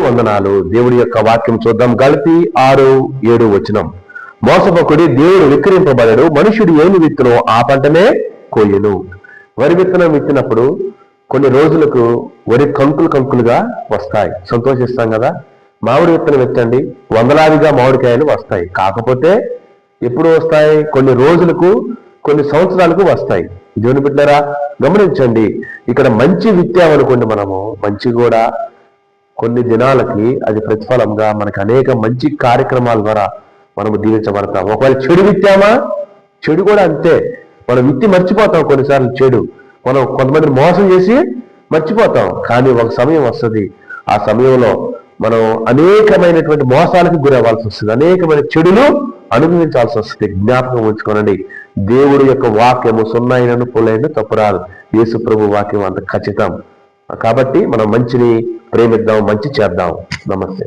వందనాలు. దేవుడి యొక్క వాక్యం చూద్దాం. గళతి 6:7 వచనం. మోసపోకుడి, దేవుడు విక్రయింపబడడు. మనుషుడు ఏమి విత్తునో ఆ పంటనే కోయును. వరి విత్తనం విత్తినప్పుడు కొన్ని రోజులకు వరి కంకులుగా వస్తాయి, సంతోషిస్తాం కదా. మామిడి విత్తనం విత్తండి, వందలాదిగా మామిడికాయలు వస్తాయి. కాకపోతే ఎప్పుడు వస్తాయి? కొన్ని రోజులకు, కొన్ని సంవత్సరాలకు వస్తాయి. దేవుని బిడ్డలారా గమనించండి. ఇక్కడ మంచి విత్తామనుకోండి, మనము మంచి కూడా కొన్ని దినాలకి అది ప్రతిఫలంగా మనకు అనేక మంచి కార్యక్రమాల ద్వారా మనము దీవించబడతాం. ఒకవేళ చెడు విత్తామా, చెడు కూడా అంతే. మనం విత్తి మర్చిపోతాం కొన్నిసార్లు చెడు. మనం కొంతమందిని మోసం చేసి మర్చిపోతాం. కానీ ఒక సమయం వస్తుంది, ఆ సమయంలో మనం అనేకమైనటువంటి మోసాలకు గురవ్వాల్సి వస్తుంది, అనేకమైన చెడులు అనుభవించాల్సి వస్తుంది. జ్ఞాపకం ఉంచుకోనండి, దేవుడి యొక్క వాక్యము సున్నాయినను పూలైన తప్పురాదు. యేసు ప్రభు వాక్యం అంత ఖచ్చితం. కాబట్టి మనం మంచిని ప్రేమిద్దాం, మంచి చేద్దాం. నమస్తే.